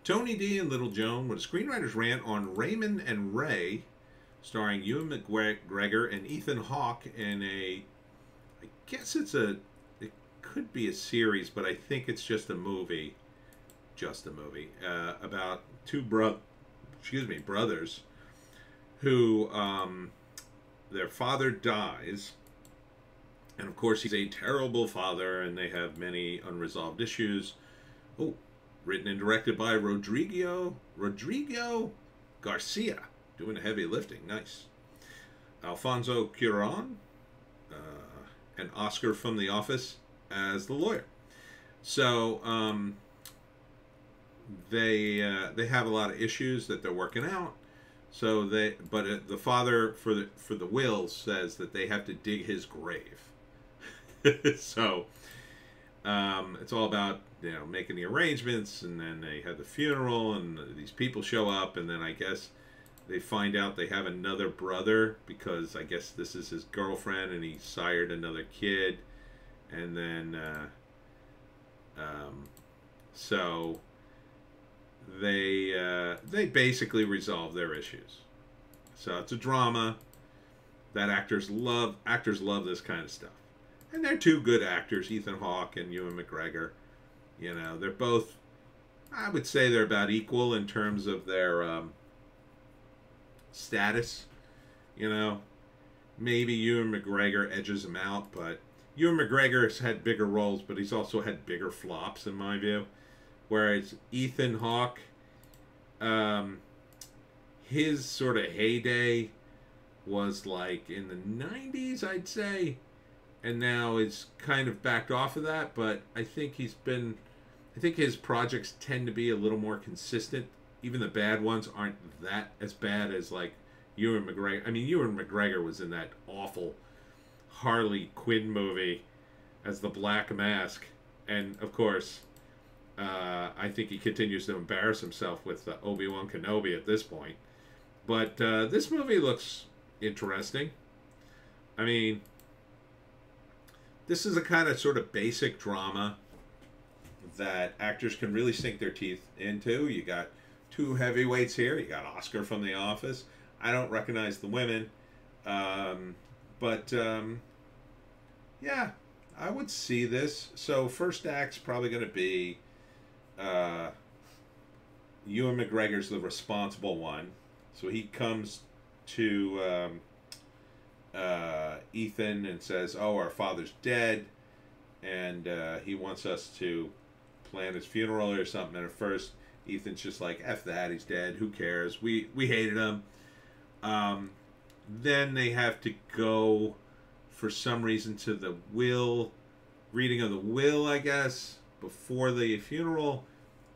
Tony D and Little Joan with a screenwriter's rant on Raymond and Ray, starring Ewan McGregor and Ethan Hawke in I guess it could be a series, but I think it's just a movie, about two brothers who, their father dies, and of course he's a terrible father, and they have many unresolved issues. Oh, written and directed by Rodrigo Garcia, doing the heavy lifting. Nice. Alfonso Cuarón, and Oscar from The Office as the lawyer. So they have a lot of issues that they're working out. So the father for the will says that they have to dig his grave. So it's all about, making the arrangements, and then they have the funeral, and these people show up, and then I guess they find out they have another brother, because I guess this is his girlfriend, and he sired another kid, and then so they basically resolve their issues. So it's a drama that actors love. Actors love this kind of stuff. And they're two good actors, Ethan Hawke and Ewan McGregor. They're both, I would say they're about equal in terms of their status. Maybe Ewan McGregor edges them out, but Ewan McGregor has had bigger roles, but he's also had bigger flops, in my view. Whereas Ethan Hawke, his sort of heyday was like in the 90s, I'd say. And now it's kind of backed off of that, but I think his projects tend to be a little more consistent. Even the bad ones aren't that as bad as like Ewan McGregor. I mean, Ewan McGregor was in that awful Harley Quinn movie as the Black Mask, and of course, I think he continues to embarrass himself with Obi-Wan Kenobi at this point. But this movie looks interesting. I mean, this is a kind of sort of basic drama that actors can really sink their teeth into. You got two heavyweights here. You got Oscar from The Office. I don't recognize the women. But yeah, I would see this. So first act's probably going to be Ewan McGregor's the responsible one. So he comes to Ethan and says, "Oh, our father's dead," and he wants us to plan his funeral or something. And at first, Ethan's just like, "F that, he's dead. Who cares? We hated him." Then they have to go for some reason to the reading of the will, I guess, before the funeral,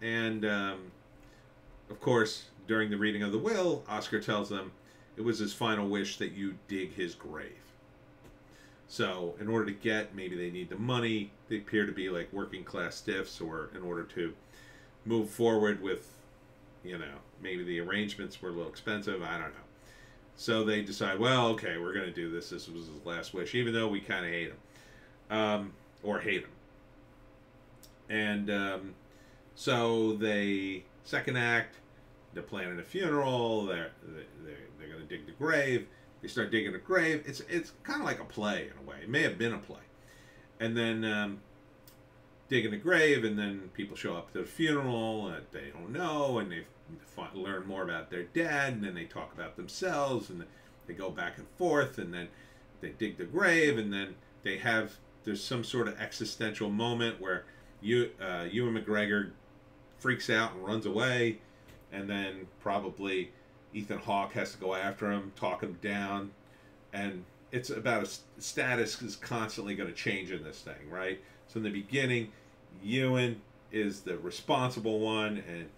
and of course, during the reading of the will, Oscar tells them it was his final wish that you dig his grave. So in order to get, maybe they need the money, they appear to be like working class stiffs, or in order to move forward with, maybe the arrangements were a little expensive, I don't know. So they decide, well, okay, we're going to do this. This was his last wish, even though we kind of hate him. Or hate him. And so they, second act, they're planning a funeral, they're going to dig the grave. They start digging the grave. It's kind of like a play in a way. It may have been a play. And then digging the grave, and then people show up to the funeral that they don't know, and they learn more about their dad, and then they talk about themselves, and they go back and forth, and then they dig the grave, and then there's some sort of existential moment where Ewan McGregor freaks out and runs away, and then probably Ethan Hawke has to go after him, talk him down, and it's about a status is constantly going to change in this thing, right? So in the beginning, Ewan is the responsible one, and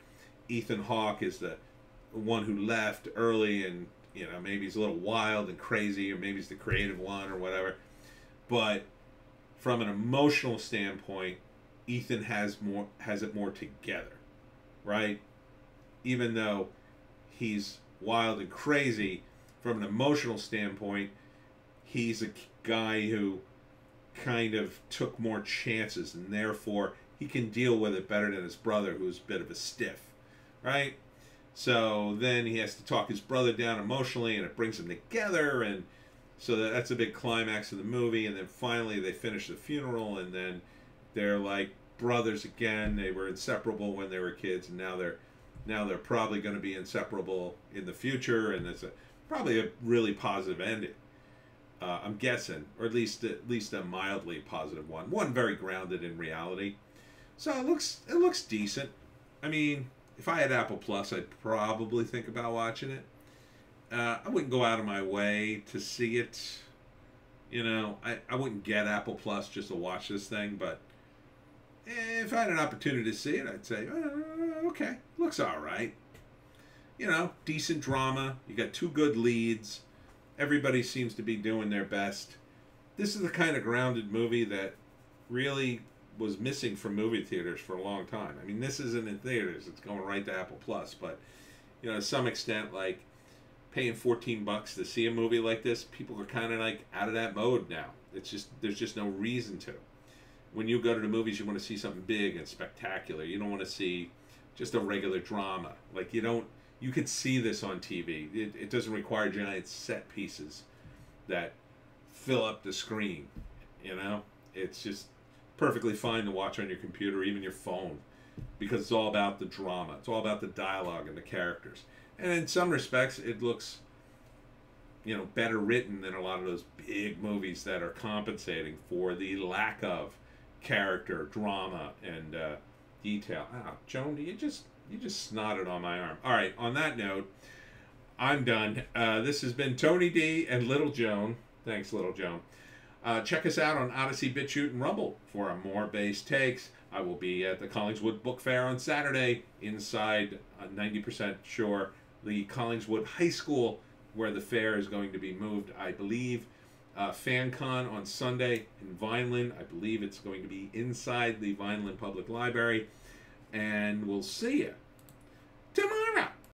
Ethan Hawke is the one who left early, and maybe he's a little wild and crazy, or maybe he's the creative one or whatever. But from an emotional standpoint, Ethan has it more together, right? Even though he's wild and crazy, from an emotional standpoint, he's a guy who kind of took more chances, and therefore he can deal with it better than his brother, who's a bit of a stiff. right? So then he has to talk his brother down emotionally, and it brings them together, and so that's a big climax of the movie. And then finally they finish the funeral, and then they're like brothers again. They were inseparable when they were kids, and now they're probably going to be inseparable in the future, and it's probably a really positive ending. I'm guessing, or at least a mildly positive one very grounded in reality. So it looks decent. I mean, if I had Apple Plus, I'd probably think about watching it. I wouldn't go out of my way to see it. I wouldn't get Apple Plus just to watch this thing, but if I had an opportunity to see it, I'd say, okay, looks all right. Decent drama. You got two good leads. Everybody seems to be doing their best. This is the kind of grounded movie that really was missing from movie theaters for a long time. I mean, this isn't in theaters; it's going right to Apple Plus. But to some extent, like paying $14 to see a movie like this, people are kind of like out of that mode now. There's just no reason to. When you go to the movies, you want to see something big and spectacular. You don't want to see just a regular drama. Like you could see this on TV. It doesn't require giant set pieces that fill up the screen. It's just perfectly fine to watch on your computer, or even your phone, because it's all about the drama. It's all about the dialogue and the characters. And in some respects, it looks, better written than a lot of those big movies that are compensating for the lack of character, drama, and detail. Joan, you just snotted on my arm. All right, on that note, I'm done. This has been Tony D and Little Joan. Thanks, Little Joan. Check us out on Odysee, Bitchute, and Rumble for more base takes. I will be at the Collingswood Book Fair on Saturday inside, 90% sure, the Collingswood High School, where the fair is going to be moved, I believe. FanCon on Sunday in Vineland. I believe it's going to be inside the Vineland Public Library. And we'll see you